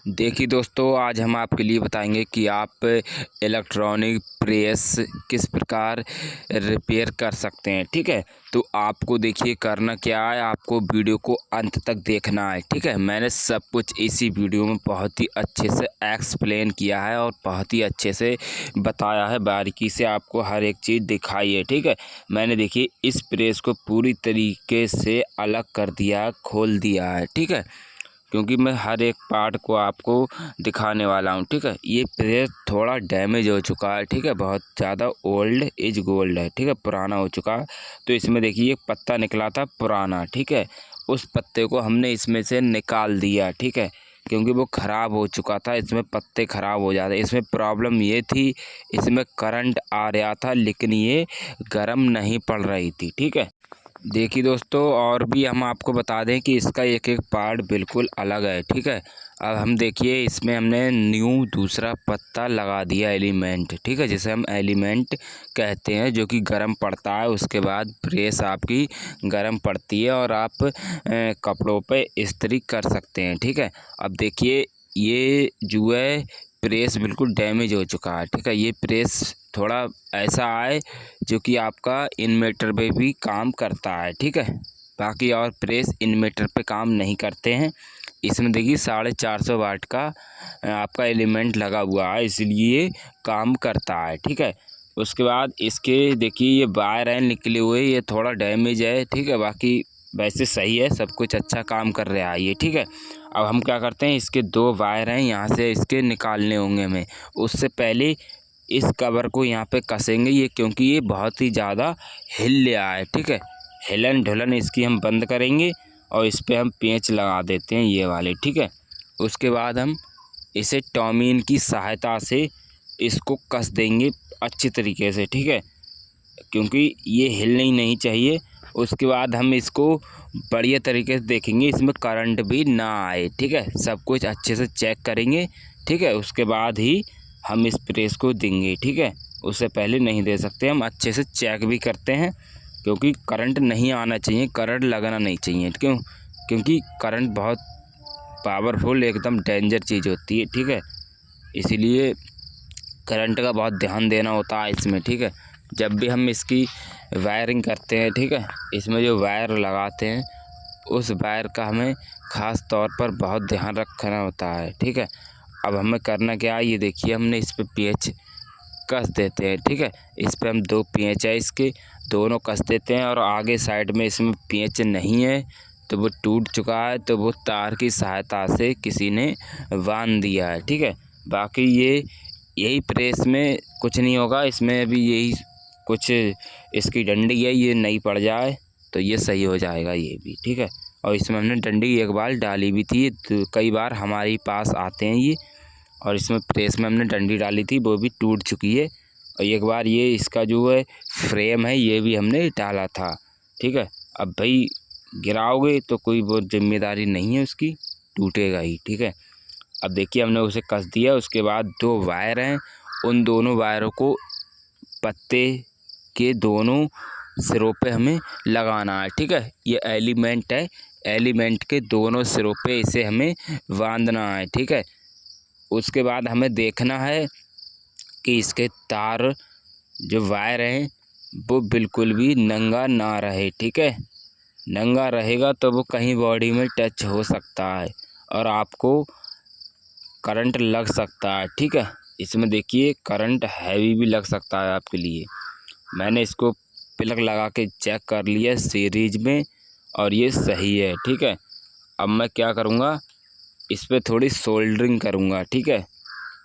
देखिए दोस्तों, आज हम आपके लिए बताएंगे कि आप इलेक्ट्रॉनिक प्रेस किस प्रकार रिपेयर कर सकते हैं। ठीक है, तो आपको देखिए करना क्या है, आपको वीडियो को अंत तक देखना है। ठीक है, मैंने सब कुछ इसी वीडियो में बहुत ही अच्छे से एक्सप्लेन किया है और बहुत ही अच्छे से बताया है, बारीकी से आपको हर एक चीज़ दिखाई है। ठीक है, मैंने देखिए इस प्रेस को पूरी तरीके से अलग कर दिया, खोल दिया है। ठीक है, क्योंकि मैं हर एक पार्ट को आपको दिखाने वाला हूँ। ठीक है, ये प्रेस थोड़ा डैमेज हो चुका है। ठीक है, बहुत ज़्यादा ओल्ड इज गोल्ड है। ठीक है, पुराना हो चुका है। तो इसमें देखिए एक पत्ता निकला था पुराना। ठीक है, उस पत्ते को हमने इसमें से निकाल दिया। ठीक है, क्योंकि वो ख़राब हो चुका था, इसमें पत्ते ख़राब हो जाते। इसमें प्रॉब्लम ये थी, इसमें करंट आ रहा था लेकिन ये गर्म नहीं पड़ रही थी। ठीक है, देखिए दोस्तों, और भी हम आपको बता दें कि इसका एक एक पार्ट बिल्कुल अलग है। ठीक है, अब हम देखिए इसमें हमने न्यू दूसरा पत्ता लगा दिया एलिमेंट। ठीक है, जिसे हम एलिमेंट कहते हैं, जो कि गर्म पड़ता है। उसके बाद प्रेस आपकी गर्म पड़ती है और आप कपड़ों पे इस्त्री कर सकते हैं। ठीक है, अब देखिए ये जो है प्रेस बिल्कुल डैमेज हो चुका है। ठीक है, ये प्रेस थोड़ा ऐसा है जो कि आपका इन्वर्टर पे भी काम करता है। ठीक है, बाकी और प्रेस इन्वर्टर पे काम नहीं करते हैं। इसमें देखिए 450 वाट का आपका एलिमेंट लगा हुआ है, इसलिए काम करता है। ठीक है, उसके बाद इसके देखिए ये वायर हैं निकले हुए, ये थोड़ा डैमेज है। ठीक है, बाकी वैसे सही है, सब कुछ अच्छा काम कर रहा है ये। ठीक है, अब हम क्या करते हैं, इसके 2 वायर हैं, यहाँ से इसके निकालने होंगे हमें। उससे पहले इस कवर को यहाँ पे कसेंगे ये, क्योंकि ये बहुत ही ज़्यादा हिल रहा है। ठीक है, हिलन ढुलन इसकी हम बंद करेंगे और इस पर हम पेंच लगा देते हैं ये वाले। ठीक है, उसके बाद हम इसे टॉमीन की सहायता से इसको कस देंगे अच्छी तरीके से। ठीक है, क्योंकि ये हिलनी नहीं चाहिए। उसके बाद हम इसको बढ़िया तरीके से देखेंगे, इसमें करंट भी ना आए। ठीक है, सब कुछ अच्छे से चेक करेंगे। ठीक है, उसके बाद ही हम इस प्रेस को देंगे। ठीक है, उससे पहले नहीं दे सकते। हम अच्छे से चेक भी करते हैं, क्योंकि करंट नहीं आना चाहिए, करंट लगना नहीं चाहिए। क्योंकि करंट बहुत पावरफुल एकदम डेंजर चीज़ होती है। ठीक है, इसीलिए करंट का बहुत ध्यान देना होता है इसमें। ठीक है, जब भी हम इसकी वायरिंग करते हैं, ठीक है, इसमें जो वायर लगाते हैं उस वायर का हमें ख़ास तौर पर बहुत ध्यान रखना होता है। ठीक है, अब हमें करना क्या है, ये देखिए हमने इस पर पेंच कस देते हैं। ठीक है, इस पर हम 2 पेंच है, इसके दोनों कस देते हैं। और आगे साइड में इसमें पेंच नहीं है, तो वो टूट चुका है, तो वो तार की सहायता से किसी ने बांध दिया है। ठीक है, बाकी यही प्रेस में कुछ नहीं होगा, इसमें भी यही कुछ इसकी डंडी है, ये नहीं पड़ जाए तो ये सही हो जाएगा ये भी। ठीक है, और इसमें हमने डंडी एक बार डाली भी थी, तो कई बार हमारे पास आते हैं ये। और इसमें प्रेस में हमने डंडी डाली थी, वो भी टूट चुकी है। और एक बार ये इसका जो है फ्रेम है, ये भी हमने डाला था। ठीक है, अब भाई गिराओगे तो कोई वो जिम्मेदारी नहीं है उसकी, टूटेगा ही। ठीक है, अब देखिए हमने उसे कस दिया। उसके बाद 2 वायर हैं, उन दोनों वायरों को पत्ते के दोनों सिरों पे हमें लगाना है। ठीक है, ये एलिमेंट है, एलिमेंट के दोनों सिरों पे इसे हमें बांधना है। ठीक है, उसके बाद हमें देखना है कि इसके तार जो वायर हैं वो बिल्कुल भी नंगा ना रहे। ठीक है, नंगा रहेगा तो वो कहीं बॉडी में टच हो सकता है और आपको करंट लग सकता है। ठीक है, इसमें देखिए करंट हैवी भी लग सकता है आपके लिए। मैंने इसको प्लग लगा के चेक कर लिया सीरीज में और ये सही है। ठीक है, अब मैं क्या करूँगा, इस पर थोड़ी सोल्डरिंग करूँगा। ठीक है,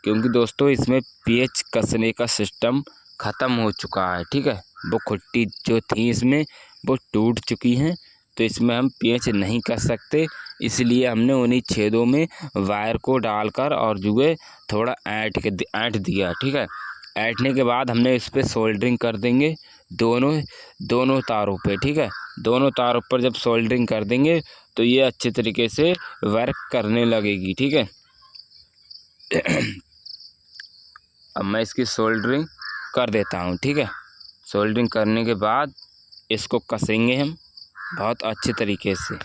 क्योंकि दोस्तों इसमें पेच कसने का सिस्टम ख़त्म हो चुका है। ठीक है, वो खुट्टी जो थी इसमें वो टूट चुकी हैं, तो इसमें हम पेच नहीं कस सकते। इसलिए हमने उन्हीं छेदों में वायर को डालकर और जो है थोड़ा ऐंठ दिया। ठीक है, ऐंठने के बाद हमने इस पर सोल्डरिंग कर देंगे दोनों तारों पे। ठीक है, दोनों तारों पर जब सोल्डरिंग कर देंगे तो ये अच्छे तरीके से वर्क करने लगेगी। ठीक है, अब मैं इसकी सोल्डरिंग कर देता हूँ। ठीक है, सोल्डरिंग करने के बाद इसको कसेंगे हम बहुत अच्छे तरीके से।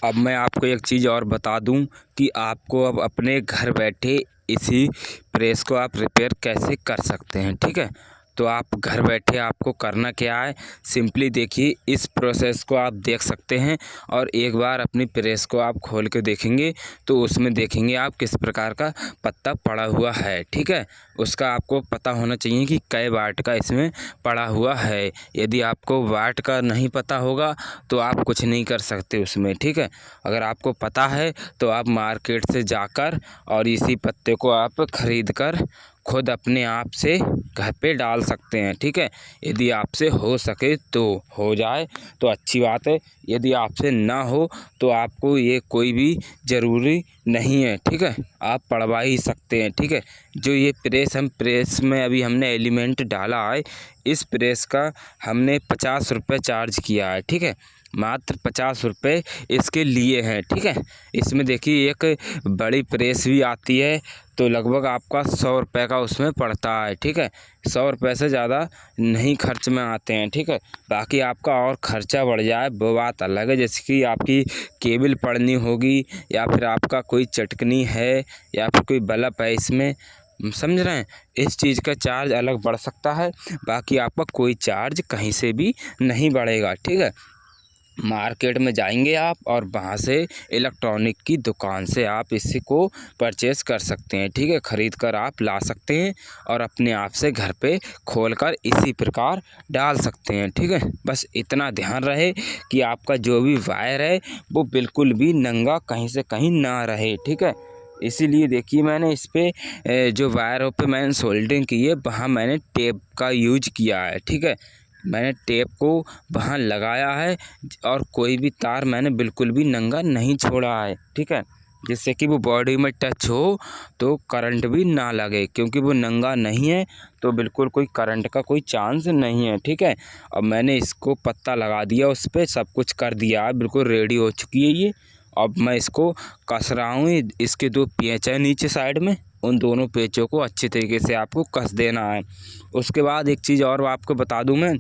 अब मैं आपको एक चीज़ और बता दूं कि आपको अब अपने घर बैठे इसी प्रेस को आप रिपेयर कैसे कर सकते हैं, ठीक है। तो आप घर बैठे आपको करना क्या है, सिंपली देखिए इस प्रोसेस को आप देख सकते हैं और एक बार अपनी प्रेस को आप खोल के देखेंगे तो उसमें देखेंगे आप किस प्रकार का पत्ता पड़ा हुआ है, ठीक है। उसका आपको पता होना चाहिए कि कै वाट का इसमें पड़ा हुआ है। यदि आपको वाट का नहीं पता होगा तो आप कुछ नहीं कर सकते उसमें, ठीक है। अगर आपको पता है तो आप मार्केट से जाकर और इसी पत्ते को आप खरीद कर खुद अपने आप से घर पे डाल सकते हैं, ठीक है। यदि आपसे हो सके तो हो जाए तो अच्छी बात है, यदि आपसे ना हो तो आपको ये कोई भी ज़रूरी नहीं है, ठीक है। आप पड़वा ही सकते हैं, ठीक है। जो ये प्रेस में अभी हमने एलिमेंट डाला है, इस प्रेस का हमने 50 रुपये चार्ज किया है, ठीक है। मात्र 50 रुपये इसके लिए हैं, ठीक है। इसमें देखिए एक बड़ी प्रेस भी आती है तो लगभग आपका 100 रुपये का उसमें पड़ता है, ठीक है। 100 रुपये से ज़्यादा नहीं खर्च में आते हैं, ठीक है। बाकी आपका और ख़र्चा बढ़ जाए वो बात अलग है, जैसे कि आपकी केबल पड़नी होगी या फिर आपका कोई चटकनी है या फिर कोई बल्ब है इसमें, समझ रहे हैं। इस चीज़ का चार्ज अलग बढ़ सकता है, बाकी आपका कोई चार्ज कहीं से भी नहीं बढ़ेगा, ठीक है। मार्केट में जाएंगे आप और वहाँ से इलेक्ट्रॉनिक की दुकान से आप इसको परचेज़ कर सकते हैं, ठीक है। ख़रीद कर आप ला सकते हैं और अपने आप से घर पे खोलकर इसी प्रकार डाल सकते हैं, ठीक है। बस इतना ध्यान रहे कि आपका जो भी वायर है वो बिल्कुल भी नंगा कहीं से कहीं ना रहे, ठीक है। इसीलिए देखिए मैंने इस पर जो वायरों पे मैंने सोल्डरिंग की है वहाँ मैंने टेप का यूज किया है, ठीक है। मैंने टेप को वहाँ लगाया है और कोई भी तार मैंने बिल्कुल भी नंगा नहीं छोड़ा है, ठीक है। जिससे कि वो बॉडी में टच हो तो करंट भी ना लगे, क्योंकि वो नंगा नहीं है तो बिल्कुल कोई करंट का कोई चांस नहीं है, ठीक है। अब मैंने इसको पत्ता लगा दिया, उस पर सब कुछ कर दिया है, बिल्कुल रेडी हो चुकी है ये। अब मैं इसको कस रहा हूँ। इसके 2 पेंच है नीचे साइड में, उन दोनों पेंचों को अच्छे तरीके से आपको कस देना है। उसके बाद एक चीज़ और आपको बता दूँ मैं,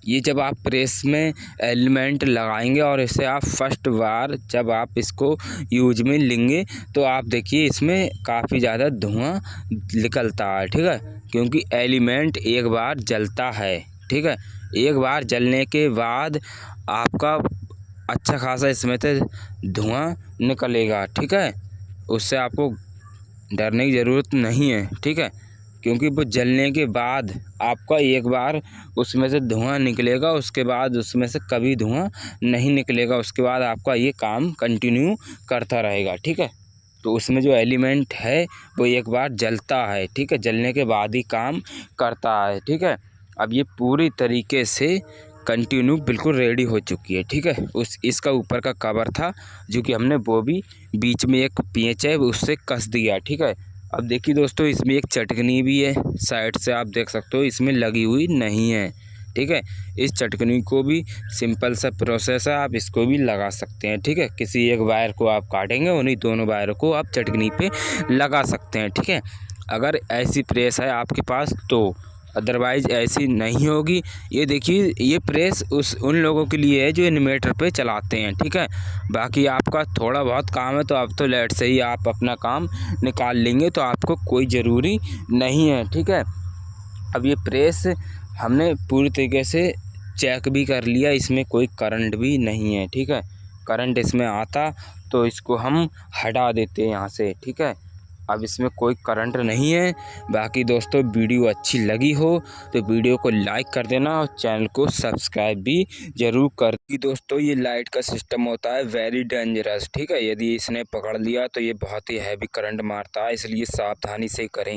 ये जब आप प्रेस में एलिमेंट लगाएंगे और इसे आप फर्स्ट बार जब आप इसको यूज में लेंगे तो आप देखिए इसमें काफ़ी ज़्यादा धुआं निकलता है, ठीक है। क्योंकि एलिमेंट एक बार जलता है, ठीक है। एक बार जलने के बाद आपका अच्छा खासा इसमें से धुआं निकलेगा, ठीक है। उससे आपको डरने की ज़रूरत नहीं है, ठीक है। क्योंकि वो जलने के बाद आपका एक बार उसमें से धुआं निकलेगा, उसके बाद उसमें से कभी धुआं नहीं निकलेगा। उसके बाद आपका ये काम कंटिन्यू करता रहेगा, ठीक है। तो उसमें जो एलिमेंट है वो एक बार जलता है, ठीक है। जलने के बाद ही काम करता है, ठीक है। अब ये पूरी तरीके से कंटिन्यू बिल्कुल रेडी हो चुकी है, ठीक है। इसका ऊपर का कवर था जो कि हमने वो भी बीच में एक पेंच है उससे कस दिया, ठीक है। अब देखिए दोस्तों इसमें एक चटकनी भी है, साइड से आप देख सकते हो इसमें लगी हुई नहीं है, ठीक है। इस चटकनी को भी सिंपल सा प्रोसेस है, आप इसको भी लगा सकते हैं, ठीक है। किसी एक वायर को आप काटेंगे, उन्हीं दोनों वायरों को आप चटकनी पे लगा सकते हैं, ठीक है। अगर ऐसी प्रेस है आपके पास तो, अदरवाइज़ ऐसी नहीं होगी। ये देखिए ये प्रेस उन लोगों के लिए है जो इन्वर्टर पे चलाते हैं, ठीक है। बाकी आपका थोड़ा बहुत काम है तो अब तो लाइट से ही आप अपना काम निकाल लेंगे, तो आपको कोई ज़रूरी नहीं है, ठीक है। अब ये प्रेस हमने पूरी तरीके से चेक भी कर लिया, इसमें कोई करंट भी नहीं है, ठीक है। करंट इसमें आता तो इसको हम हटा देते हैं यहाँ से, ठीक है। अब इसमें कोई करंट नहीं है। बाकी दोस्तों वीडियो अच्छी लगी हो तो वीडियो को लाइक कर देना और चैनल को सब्सक्राइब भी ज़रूर कर दी। दोस्तों ये लाइट का सिस्टम होता है वेरी डेंजरस, ठीक है। यदि इसने पकड़ लिया तो ये बहुत ही हैवी करंट मारता है, इसलिए सावधानी से करें।